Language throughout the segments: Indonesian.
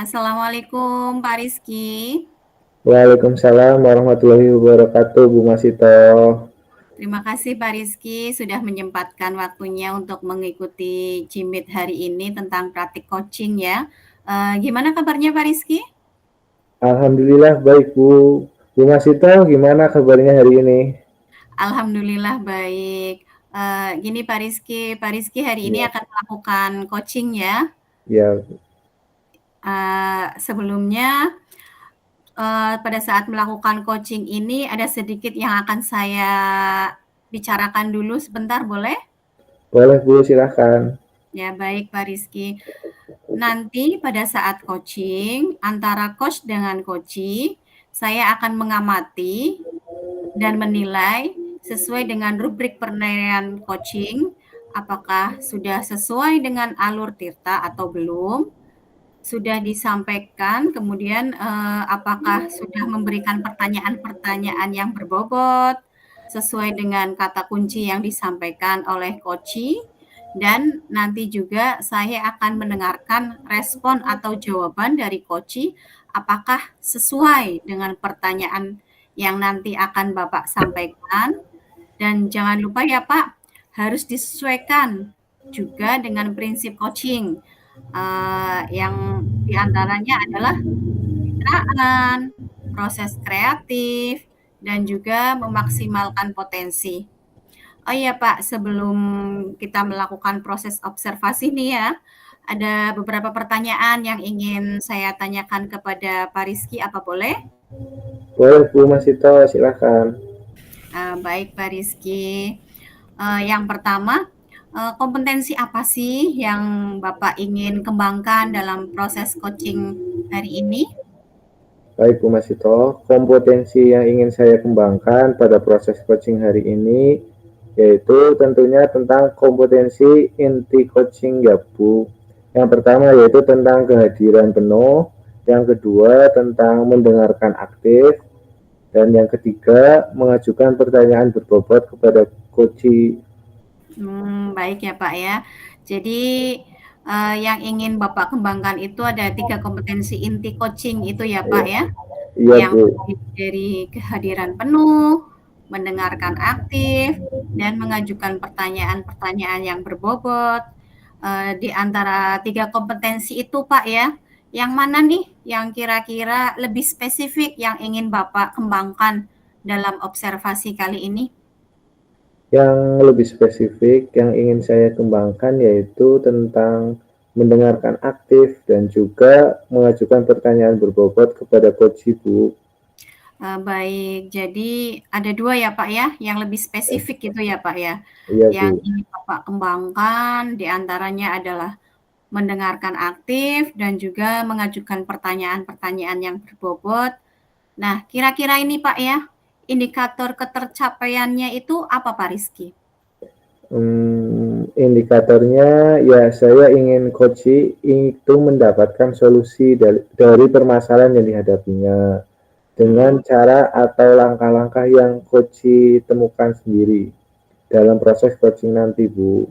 Assalamualaikum Pak Rizky. Waalaikumsalam warahmatullahi wabarakatuh, Bu Masito. Terima kasih Pak Rizky sudah menyempatkan waktunya untuk mengikuti Cimit hari ini tentang praktik coaching ya. Gimana kabarnya Pak Rizky? Alhamdulillah baik, Bu. Bu Masito, gimana kabarnya hari ini? Alhamdulillah baik. Gini Pak Rizky hari ini Ya, akan melakukan coaching ya. ya, Sebelumnya pada saat melakukan coaching ini ada sedikit yang akan saya bicarakan dulu sebentar boleh? boleh Bu, silahkan. Ya, baik Pak Rizky. Nanti pada saat coaching, antara coach dengan coachee, saya akan mengamati dan menilai sesuai dengan rubrik penilaian coaching, apakah sudah sesuai dengan alur Tirta atau belum, sudah disampaikan, kemudian apakah sudah memberikan pertanyaan-pertanyaan yang berbobot, sesuai dengan kata kunci yang disampaikan oleh coachee, dan nanti juga saya akan mendengarkan respon atau jawaban dari coachee, apakah sesuai dengan pertanyaan yang nanti akan Bapak sampaikan, dan jangan lupa ya Pak, harus disesuaikan juga dengan prinsip coaching, yang diantaranya adalah kemitraan, proses kreatif, dan juga memaksimalkan potensi. Oh iya Pak, sebelum kita melakukan proses observasi nih ya, ada beberapa pertanyaan yang ingin saya tanyakan kepada Pak Rizky, apa boleh? Boleh Bu Masito, silahkan. Baik Pak Rizky. Yang pertama, kompetensi apa sih yang Bapak ingin kembangkan dalam proses coaching hari ini? Baik Bu Masito, kompetensi yang ingin saya kembangkan pada proses coaching hari ini yaitu tentunya tentang kompetensi inti coaching ya Bu. Yang pertama yaitu tentang kehadiran penuh, yang kedua tentang mendengarkan aktif, dan yang ketiga mengajukan pertanyaan berbobot kepada coach. Baik ya Pak ya. Jadi yang ingin Bapak kembangkan itu ada 3 kompetensi inti coaching itu ya Pak ya? Iya Yang Bu. dari kehadiran penuh, mendengarkan aktif, dan mengajukan pertanyaan-pertanyaan yang berbobot. Di antara 3 kompetensi itu Pak ya, yang mana nih yang kira-kira lebih spesifik yang ingin Bapak kembangkan dalam observasi kali ini? Yang lebih spesifik yang ingin saya kembangkan yaitu tentang mendengarkan aktif dan juga mengajukan pertanyaan berbobot kepada coach Bu. Baik, jadi ada 2 ya Pak ya, yang lebih spesifik gitu ya Pak ya, Iya yang Bu. ingin Bapak kembangkan di antaranya adalah mendengarkan aktif dan juga mengajukan pertanyaan-pertanyaan yang berbobot. Nah, kira-kira ini Pak ya, indikator ketercapaiannya itu apa Pak Rizky? Indikatornya ya saya ingin coach itu mendapatkan solusi dari permasalahan yang dihadapinya dengan Mhm, cara atau langkah-langkah yang coach temukan sendiri dalam proses coaching nanti Bu.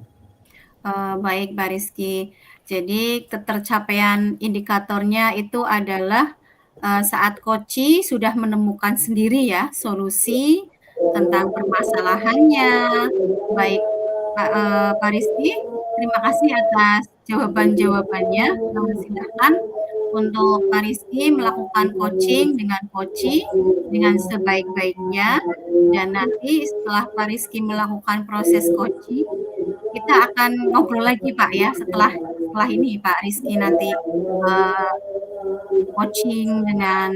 baik Pak Rizky. Jadi ketercapaian indikatornya itu adalah, saat coachee sudah menemukan sendiri ya solusi tentang permasalahannya. Baik Pak Rizky, terima kasih atas jawaban-jawabannya. Silahkan untuk Pak Rizky melakukan coaching dengan coachee dengan sebaik-baiknya, dan nanti setelah Pak Rizky melakukan proses coaching, kita akan ngobrol lagi Pak ya setelah setelah ini Pak Rizky nanti, eee, coaching dengan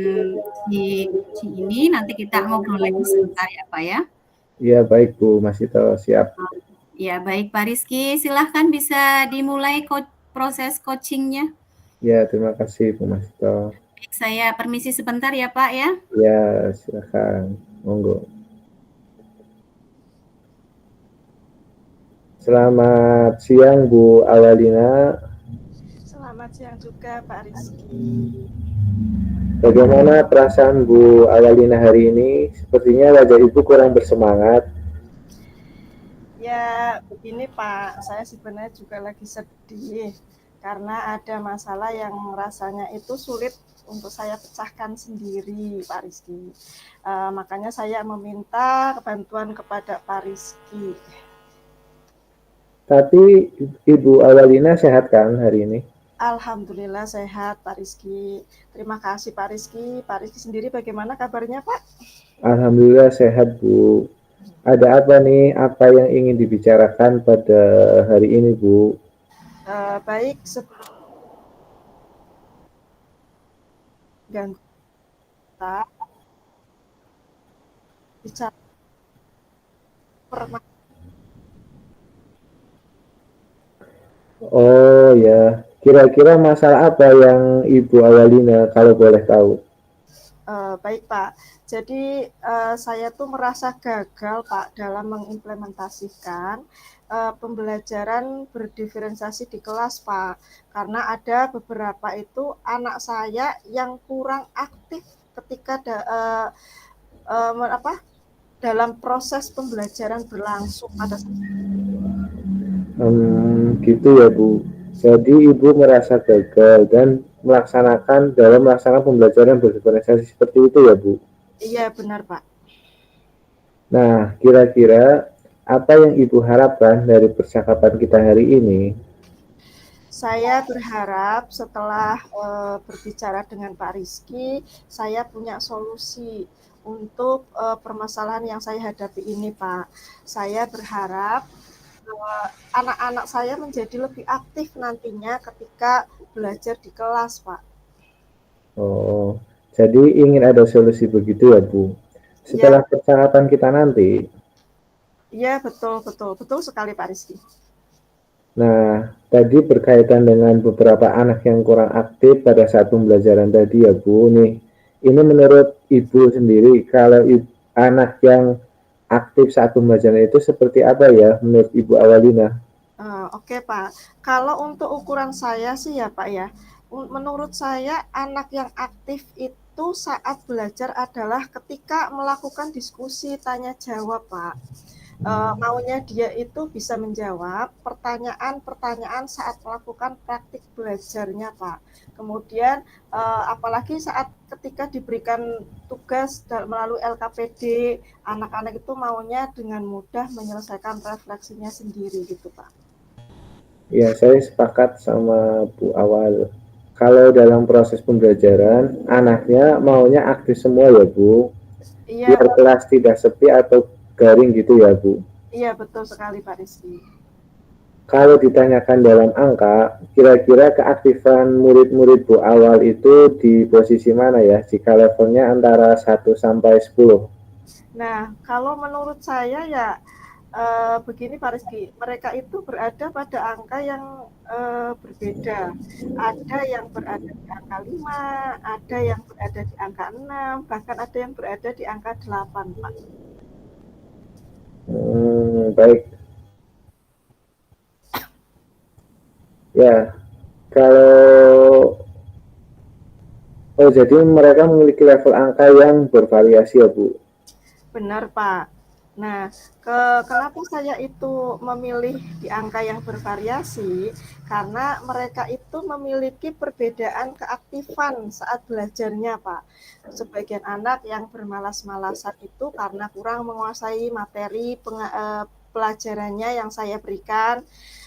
si coachee ini, nanti kita ngobrol lagi sebentar ya Pak ya. Iya baik Bu, masih tahu siap. Ya baik Pak Rizky, silahkan bisa dimulai proses coaching-nya. Ya terima kasih Bu Masito. Baik, saya permisi sebentar ya Pak ya. Ya silakan, monggo. Selamat siang Bu Awalina. Selamat siang juga Pak Rizky. Bagaimana perasaan Bu Awalina hari ini? Sepertinya wajah Ibu kurang bersemangat. Ya begini Pak, saya sebenarnya juga lagi sedih. karena ada masalah yang rasanya itu sulit untuk saya pecahkan sendiri, Pak Rizky. Makanya saya meminta bantuan kepada Pak Rizky. Tapi Ibu Awalina sehat kan hari ini? Alhamdulillah sehat, Pak Rizky. Terima kasih, Pak Rizky. Pak Rizky sendiri bagaimana kabarnya, Pak? Alhamdulillah sehat, Bu. Ada apa nih? Apa yang ingin dibicarakan pada hari ini, Bu? Baik, sebelum ganggu kita bicara permasalahan. Oh ya, kira-kira masalah apa yang Ibu Awalina kalau boleh tahu? Baik Pak, jadi saya tuh merasa gagal Pak dalam mengimplementasikan pembelajaran berdiferensiasi di kelas Pak, karena ada beberapa itu anak saya yang kurang aktif ketika dalam proses pembelajaran berlangsung pada saat. Gitu ya, Bu. Jadi Ibu merasa gagal dan melaksanakan pembelajaran berdiferensiasi seperti itu ya, Bu? Iya benar Pak. Nah, kira-kira apa yang Ibu harapkan dari percakapan kita hari ini? Saya berharap setelah berbicara dengan Pak Rizky, saya punya solusi untuk permasalahan yang saya hadapi ini, Pak. Saya berharap anak-anak saya menjadi lebih aktif nantinya ketika belajar di kelas, Pak. Oh, jadi ingin ada solusi begitu ya, Bu? Iya, Setelah percakapan kita nanti, iya betul sekali Pak Rizky. nah, tadi berkaitan dengan beberapa anak yang kurang aktif pada saat pembelajaran tadi ya, Bu. Nih, ini menurut Ibu sendiri, kalau anak yang aktif saat pembelajaran itu seperti apa ya menurut Ibu Awalina? Oke Pak, kalau untuk ukuran saya sih ya Pak ya, menurut saya anak yang aktif itu saat belajar adalah ketika melakukan diskusi tanya jawab Pak. Maunya dia itu bisa menjawab pertanyaan-pertanyaan saat melakukan praktik belajarnya Pak. Kemudian apalagi saat ketika diberikan tugas melalui LKPD, anak-anak itu maunya dengan mudah menyelesaikan refleksinya sendiri gitu Pak. Ya, saya sepakat sama Bu Awal. Kalau dalam proses pembelajaran, anaknya maunya aktif semua ya, Bu. Iya, Biar kelas tidak sepi atau garing gitu ya, Bu. iya betul sekali Pak Rizky. Kalau ditanyakan dalam angka, kira-kira keaktifan murid-murid Bu Awal itu di posisi mana ya? Jika levelnya antara 1 sampai 10. Nah, kalau menurut saya ya begini Pak Rizky, mereka itu berada pada angka yang berbeda. Ada yang berada di angka 5, ada yang berada di angka 6, bahkan ada yang berada di angka 8, Pak. Baik. Ya, kalau jadi mereka memiliki level angka yang bervariasi ya, Bu. Benar, Pak. Nah, kenapa saya itu memilih di angka yang bervariasi? Karena mereka itu memiliki perbedaan keaktifan saat belajarnya, Pak. Sebagian anak yang bermalas-malasan itu karena kurang menguasai materi pelajarannya yang saya berikan.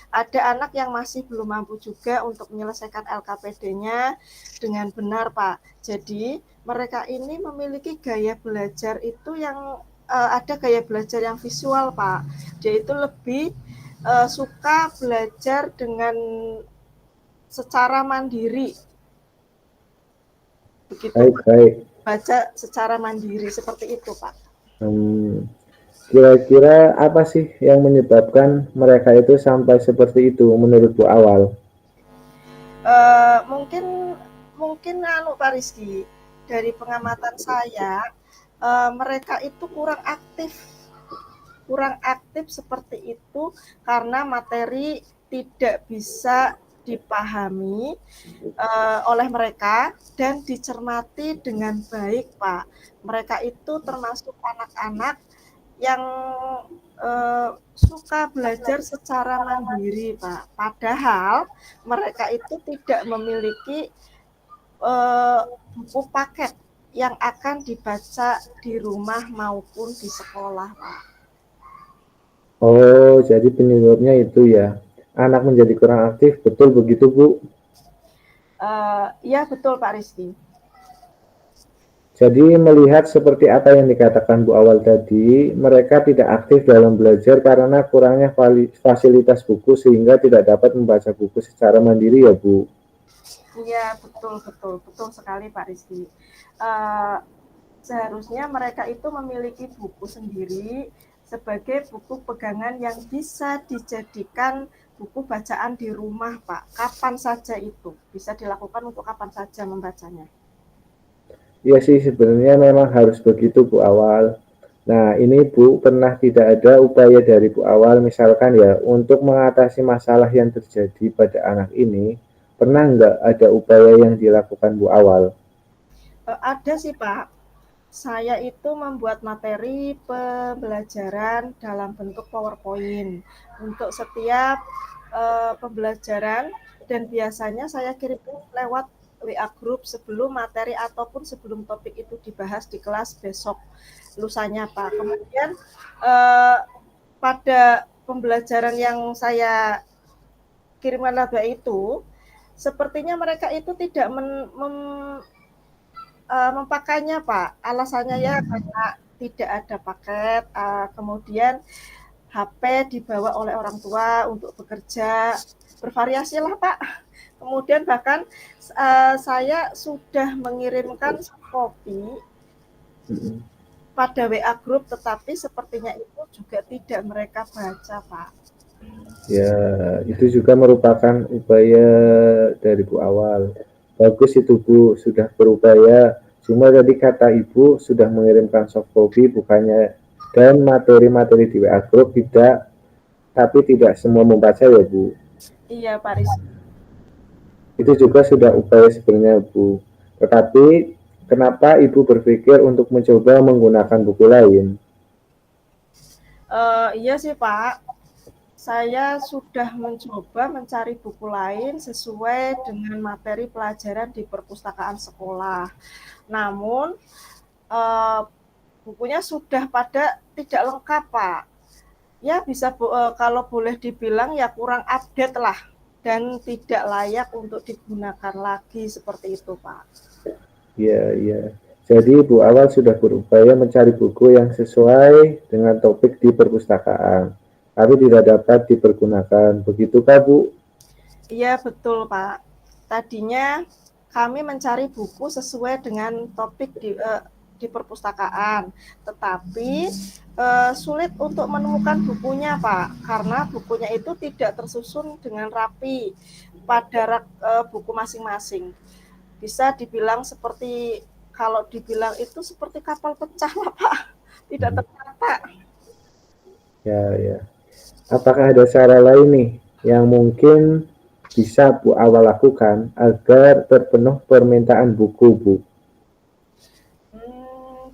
Ada anak yang masih belum mampu juga untuk menyelesaikan LKPD-nya dengan benar, Pak. Jadi, mereka ini memiliki gaya belajar itu yang ada gaya belajar yang visual Pak. Dia itu lebih suka belajar dengan secara mandiri. Begitu. Baik. Baca secara mandiri seperti itu Pak. Kira-kira apa sih yang menyebabkan mereka itu sampai seperti itu menurut Bu Awal? Mungkin Pak Rizky, dari pengamatan saya mereka itu kurang aktif seperti itu karena materi tidak bisa dipahami oleh mereka dan dicermati dengan baik Pak. Mereka itu termasuk anak-anak yang suka belajar secara mandiri, Pak. Padahal mereka itu tidak memiliki buku paket yang akan dibaca di rumah maupun di sekolah, Pak. Oh, jadi penyebabnya itu ya. Anak menjadi kurang aktif, betul begitu, Bu? Iya betul Pak Rizky. Jadi melihat seperti apa yang dikatakan Bu Awal tadi, mereka tidak aktif dalam belajar karena kurangnya fasilitas buku sehingga tidak dapat membaca buku secara mandiri ya Bu. Iya betul sekali Pak Rizky. Seharusnya mereka itu memiliki buku sendiri sebagai buku pegangan yang bisa dijadikan buku bacaan di rumah Pak. Kapan saja itu bisa dilakukan untuk kapan saja membacanya. Iya sih sebenarnya memang harus begitu Bu Awal. Nah ini Bu pernah tidak ada upaya dari Bu Awal misalkan ya untuk mengatasi masalah yang terjadi pada anak ini, pernah nggak ada upaya yang dilakukan Bu Awal? Ada sih Pak. Saya itu membuat materi pembelajaran dalam bentuk PowerPoint untuk setiap pembelajaran dan biasanya saya kirim lewat WA group sebelum materi ataupun sebelum topik itu dibahas di kelas besok lusanya Pak. Kemudian pada pembelajaran yang saya kirimkan laba itu, sepertinya mereka itu tidak memakainya Pak. Alasannya ya karena tidak ada paket, kemudian HP dibawa oleh orang tua untuk bekerja, bervariasi lah Pak. Kemudian bahkan saya sudah mengirimkan kopi pada WA group, tetapi sepertinya itu juga tidak mereka baca Pak. Ya, itu juga merupakan upaya dari Bu Awal. Bagus itu Bu, sudah berupaya. Cuma tadi kata Ibu sudah mengirimkan soft copy bukannya dan materi-materi di WA group tidak, tapi tidak semua membaca ya Bu. Iya Pak Rizky. Itu juga sudah upaya sebenarnya Bu. Tetapi kenapa Ibu berpikir untuk mencoba menggunakan buku lain? Iya sih Pak. Saya sudah mencoba mencari buku lain sesuai dengan materi pelajaran di perpustakaan sekolah. Namun bukunya sudah pada tidak lengkap Pak. Ya bisa kalau boleh dibilang ya kurang update lah dan tidak layak untuk digunakan lagi seperti itu Pak. Iya, iya. Jadi Bu Awal sudah berupaya mencari buku yang sesuai dengan topik di perpustakaan, tapi tidak dapat dipergunakan. Begitukah Bu? Iya betul Pak. Tadinya kami mencari buku sesuai dengan topik di perpustakaan, tetapi sulit untuk menemukan bukunya Pak, karena bukunya itu tidak tersusun dengan rapi pada rak buku masing-masing. Bisa dibilang seperti, kalau dibilang itu seperti kapal pecah lah Pak, tidak tertata. Ya, ya. Apakah ada cara lain nih yang mungkin bisa Bu Awal lakukan agar terpenuh permintaan buku, Bu?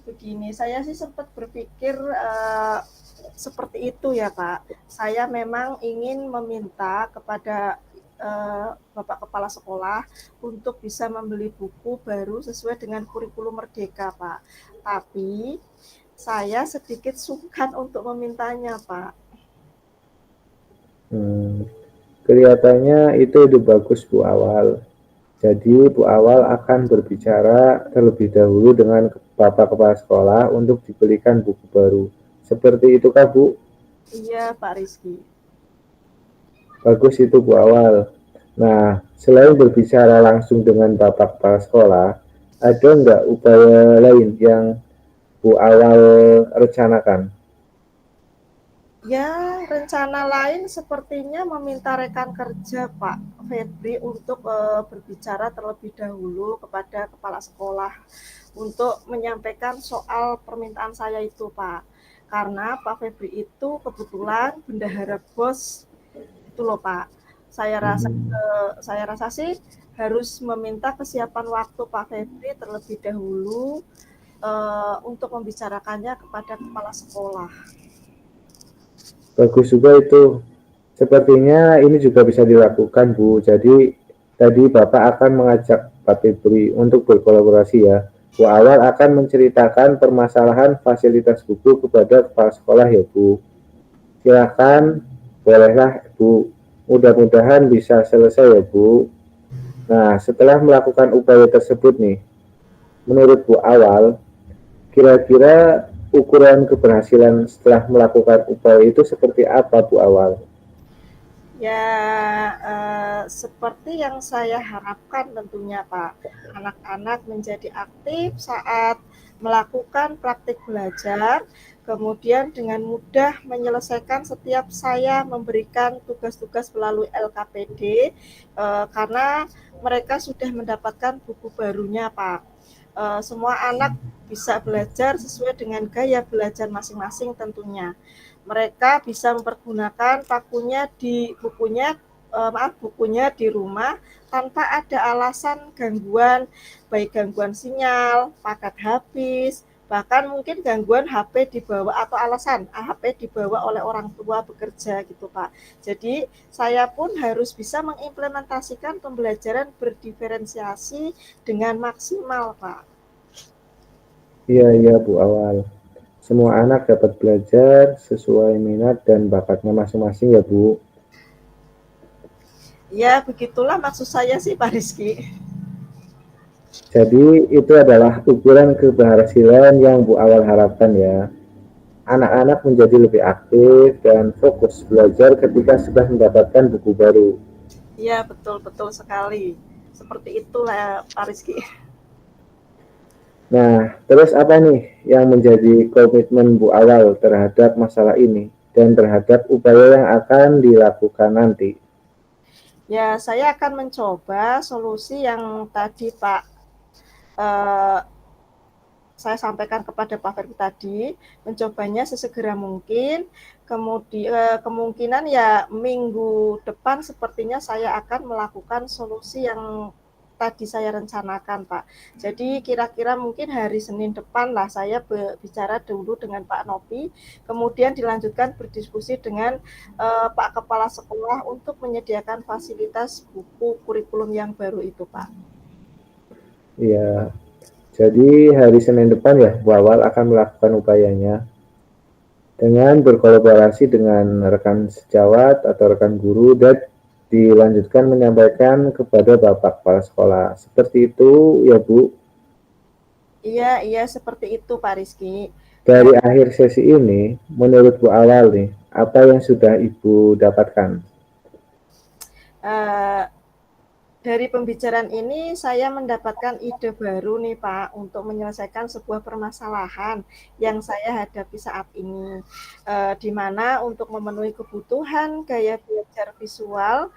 Begini, saya sih sempat berpikir seperti itu ya Pak. Saya memang ingin meminta kepada Bapak Kepala Sekolah untuk bisa membeli buku baru sesuai dengan kurikulum Merdeka Pak. Tapi saya sedikit sungkan untuk memintanya Pak. Kelihatannya itu ide bagus Bu Awal. Jadi Bu Awal akan berbicara terlebih dahulu dengan Bapak Kepala Sekolah untuk dibelikan buku baru. Seperti itu Kak Bu? Iya Pak Rizky. Bagus itu Bu Awal. Nah, selain berbicara langsung dengan Bapak Kepala Sekolah, ada nggak upaya lain yang Bu Awal rencanakan? Ya, rencana lain sepertinya meminta rekan kerja Pak Febri untuk berbicara terlebih dahulu kepada kepala sekolah untuk menyampaikan soal permintaan saya itu Pak. Karena Pak Febri itu kebetulan bendahara BOS itu loh Pak. Saya rasa sih harus meminta kesiapan waktu Pak Febri terlebih dahulu untuk membicarakannya kepada kepala sekolah. Bagus juga itu. Sepertinya ini juga bisa dilakukan, Bu. Jadi tadi Bapak akan mengajak Pak Febri untuk berkolaborasi ya. Bu Awal akan menceritakan permasalahan fasilitas buku kepada kepala sekolah ya, Bu. Silakan, bolehlah, Bu. Mudah-mudahan bisa selesai ya, Bu. Nah, setelah melakukan upaya tersebut nih, menurut Bu Awal, kira-kira ukuran keberhasilan setelah melakukan upaya itu seperti apa, Bu Awal? Ya, seperti yang saya harapkan tentunya Pak, anak-anak menjadi aktif saat melakukan praktik belajar, kemudian dengan mudah menyelesaikan setiap saya memberikan tugas-tugas melalui LKPD, karena mereka sudah mendapatkan buku barunya Pak. Semua anak bisa belajar sesuai dengan gaya belajar masing-masing tentunya. Mereka bisa mempergunakan bukunya di rumah tanpa ada alasan gangguan, baik gangguan sinyal, paket habis, bahkan mungkin gangguan HP dibawa atau alasan HP dibawa oleh orang tua bekerja gitu Pak. Jadi saya pun harus bisa mengimplementasikan pembelajaran berdiferensiasi dengan maksimal Pak. Iya, Bu Awal. Semua anak dapat belajar sesuai minat dan bakatnya masing-masing ya, Bu. Ya, begitulah maksud saya sih Pak Rizky. Jadi itu adalah ukuran keberhasilan yang Bu Awal harapkan ya. Anak-anak menjadi lebih aktif dan fokus belajar ketika sudah mendapatkan buku baru. Iya, betul-betul sekali. Seperti itulah Pak Rizky. Nah, terus apa nih yang menjadi komitmen Bu Awal terhadap masalah ini dan terhadap upaya yang akan dilakukan nanti? Ya, saya akan mencoba solusi yang tadi Pak saya sampaikan kepada Pak Ferdi tadi, mencobanya sesegera mungkin. Kemudian kemungkinan ya minggu depan sepertinya saya akan melakukan solusi yang tadi saya rencanakan Pak. Jadi kira-kira mungkin hari Senin depan lah saya bicara dulu dengan Pak Nopi, kemudian dilanjutkan berdiskusi dengan Pak Kepala Sekolah untuk menyediakan fasilitas buku kurikulum yang baru itu Pak. Iya, jadi hari Senin depan ya Bu Awal akan melakukan upayanya dengan berkolaborasi dengan rekan sejawat atau rekan guru dan dilanjutkan menyampaikan kepada Bapak Kepala Sekolah. Seperti itu ya Bu. Iya, seperti itu Pak Rizky. Dari akhir sesi ini, menurut Bu Awal nih, apa yang sudah Ibu dapatkan? Dari pembicaraan ini saya mendapatkan ide baru nih Pak untuk menyelesaikan sebuah permasalahan yang saya hadapi saat ini, di mana untuk memenuhi kebutuhan gaya belajar visual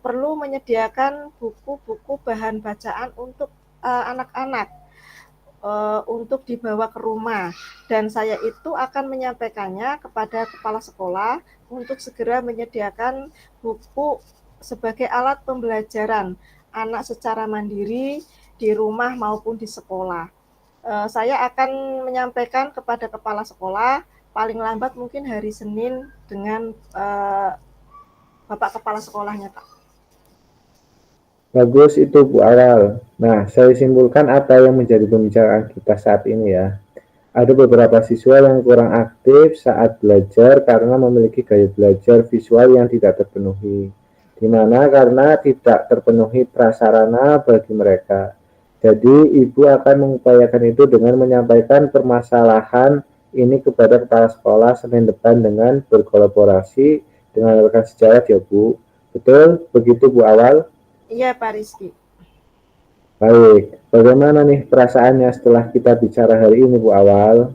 perlu menyediakan buku-buku bahan bacaan untuk anak-anak untuk dibawa ke rumah, dan saya itu akan menyampaikannya kepada kepala sekolah untuk segera menyediakan buku sebagai alat pembelajaran anak secara mandiri di rumah maupun di sekolah. Saya akan menyampaikan kepada kepala sekolah paling lambat mungkin hari Senin dengan Bapak Kepala Sekolahnya, Pak. Bagus itu Bu Awal. Nah, saya simpulkan apa yang menjadi pembicaraan kita saat ini ya. Ada beberapa siswa yang kurang aktif saat belajar karena memiliki gaya belajar visual yang tidak terpenuhi. Di mana karena tidak terpenuhi prasarana bagi mereka. Jadi, Ibu akan mengupayakan itu dengan menyampaikan permasalahan ini kepada kepala sekolah Senin depan dengan berkolaborasi dengan rekan sejawat ya Bu. Betul? Begitu Bu Awal? Iya Pak Rizky. Baik, bagaimana nih perasaannya setelah kita bicara hari ini Bu Awal?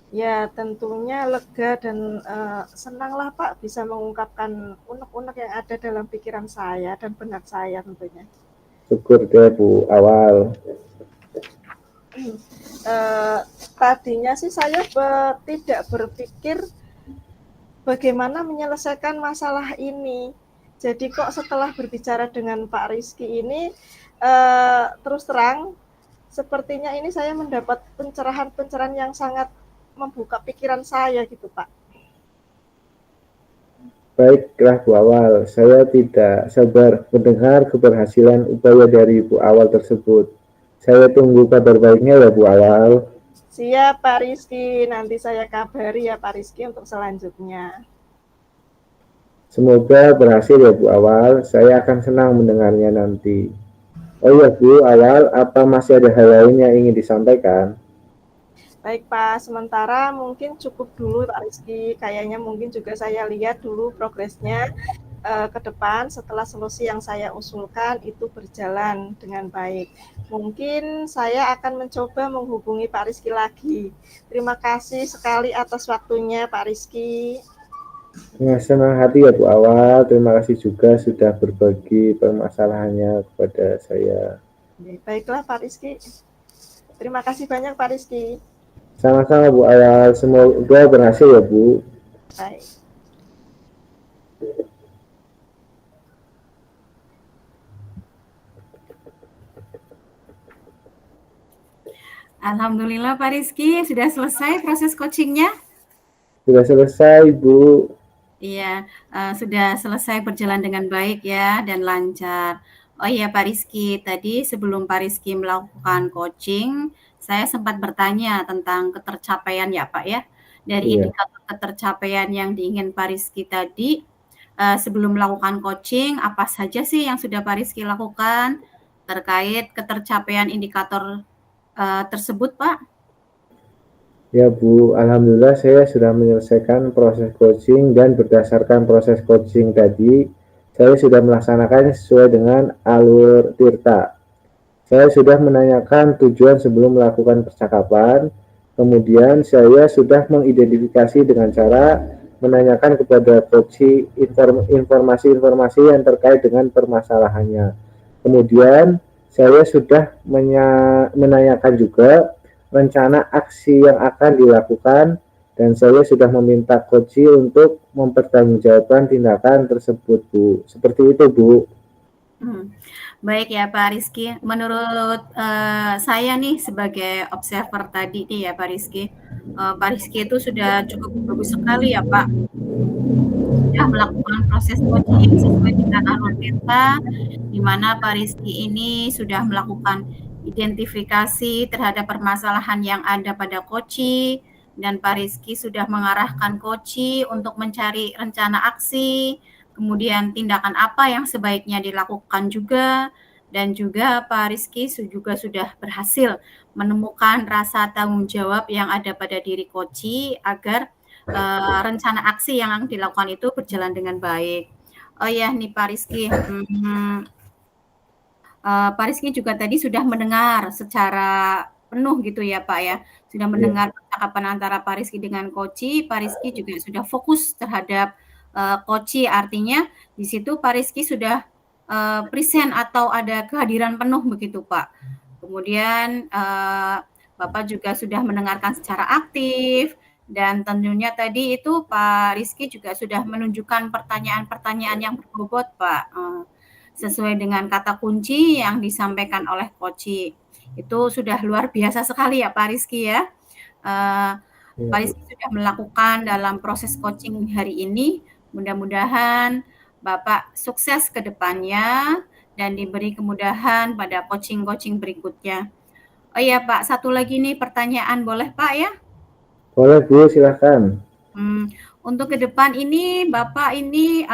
Ya tentunya lega dan senanglah Pak bisa mengungkapkan unek-unek yang ada dalam pikiran saya dan benak saya tentunya. Syukur deh Bu Awal. Tadinya sih saya tidak berpikir bagaimana menyelesaikan masalah ini. Jadi kok setelah berbicara dengan Pak Rizky ini terus terang sepertinya ini saya mendapat pencerahan yang sangat membuka pikiran saya gitu Pak. Baiklah Bu Awal, saya tidak sabar mendengar keberhasilan upaya dari Bu Awal tersebut. Saya tunggu kabar baiknya ya Bu Awal. Siap Pak Rizky, nanti saya kabari ya Pak Rizky untuk selanjutnya. Semoga berhasil ya Bu Awal, saya akan senang mendengarnya nanti. Oh iya Bu Awal, apa masih ada hal lain yang ingin disampaikan? Baik Pak, sementara mungkin cukup dulu Pak Rizky. Kayaknya mungkin juga saya lihat dulu progresnya ke depan setelah solusi yang saya usulkan itu berjalan dengan baik. Mungkin saya akan mencoba menghubungi Pak Rizky lagi. Terima kasih sekali atas waktunya Pak Rizky. Dengan senang hati ya Bu Awal, terima kasih juga sudah berbagi permasalahannya kepada saya. Baiklah Pak Rizky. Terima kasih banyak Pak Rizky. Sama-sama Bu Awal, semoga berhasil ya Bu. Baik. Alhamdulillah Pak Rizky, sudah selesai proses coachingnya? Sudah selesai Bu. Iya, sudah selesai berjalan dengan baik ya dan lancar. Oh iya Pak Rizky, tadi sebelum Pak Rizky melakukan coaching, saya sempat bertanya tentang ketercapaian ya Pak ya. Dari Iya. indikator ketercapaian yang diingin Pak Rizky tadi, sebelum melakukan coaching, apa saja sih yang sudah Pak Rizky lakukan terkait ketercapaian indikator tersebut Pak? Ya Bu, Alhamdulillah saya sudah menyelesaikan proses coaching dan berdasarkan proses coaching tadi, saya sudah melaksanakannya sesuai dengan alur Tirta. Saya sudah menanyakan tujuan sebelum melakukan percakapan, kemudian saya sudah mengidentifikasi dengan cara menanyakan kepada coach informasi-informasi yang terkait dengan permasalahannya. Kemudian saya sudah menanyakan juga rencana aksi yang akan dilakukan dan saya sudah meminta coach untuk mempertanggungjawabkan tindakan tersebut Bu. Seperti itu Bu. Baik ya Pak Rizky, menurut saya nih sebagai observer tadi nih ya Pak Rizky, Pak Rizky itu sudah cukup bagus sekali ya Pak, sudah melakukan proses coaching sesuai dengan alur Tirta, di mana Pak Rizky ini sudah melakukan identifikasi terhadap permasalahan yang ada pada koci, dan Pak Rizky sudah mengarahkan koci untuk mencari rencana aksi, kemudian tindakan apa yang sebaiknya dilakukan juga, dan juga Pak Rizky juga sudah berhasil menemukan rasa tanggung jawab yang ada pada diri koci agar rencana aksi yang dilakukan itu berjalan dengan baik. Oh ya nih Pak Rizky, Pak Rizky juga tadi sudah mendengar secara penuh gitu ya Pak ya, sudah mendengar percakapan antara Pak Rizky dengan koci, Pak Rizky juga sudah fokus terhadap koci, artinya di situ Pak Rizky sudah present atau ada kehadiran penuh begitu Pak. Kemudian Bapak juga sudah mendengarkan secara aktif, dan tentunya tadi itu Pak Rizky juga sudah menunjukkan pertanyaan-pertanyaan yang berbobot Pak, sesuai dengan kata kunci yang disampaikan oleh koci. Itu sudah luar biasa sekali ya Pak Rizky ya. Pak Rizky sudah melakukan dalam proses coaching hari ini. Mudah-mudahan Bapak sukses ke depannya dan diberi kemudahan pada coaching-coaching berikutnya. Oh iya Pak, satu lagi nih pertanyaan, boleh Pak ya? Boleh Bu, silakan. Untuk ke depan ini Bapak ini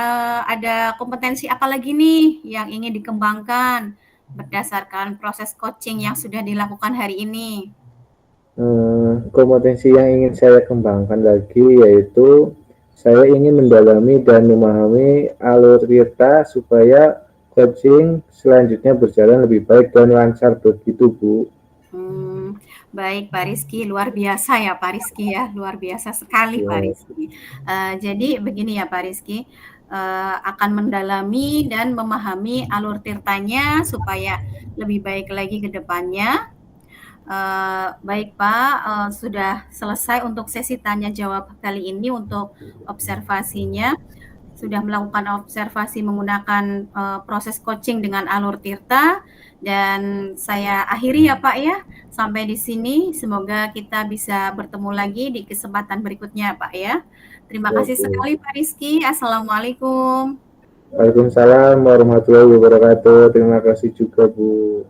ada kompetensi apa lagi nih yang ingin dikembangkan berdasarkan proses coaching yang sudah dilakukan hari ini? Kompetensi yang ingin saya kembangkan lagi yaitu saya ingin mendalami dan memahami alur Tirta supaya coaching selanjutnya berjalan lebih baik dan lancar begitu Bu. Baik Pak Rizky, luar biasa ya Pak Rizky ya, luar biasa sekali Pak Rizky. Jadi begini ya Pak Rizky, akan mendalami dan memahami alur Tirtanya supaya lebih baik lagi ke depannya. Baik Pak, sudah selesai untuk sesi tanya jawab kali ini untuk observasinya. sudah melakukan observasi menggunakan proses coaching dengan Alur Tirta, dan saya akhiri ya Pak ya, sampai di sini. Semoga kita bisa bertemu lagi di kesempatan berikutnya Pak ya. Terima kasih sekali Pak Rizky. Assalamualaikum. Waalaikumsalam warahmatullahi wabarakatuh. Terima kasih juga Bu.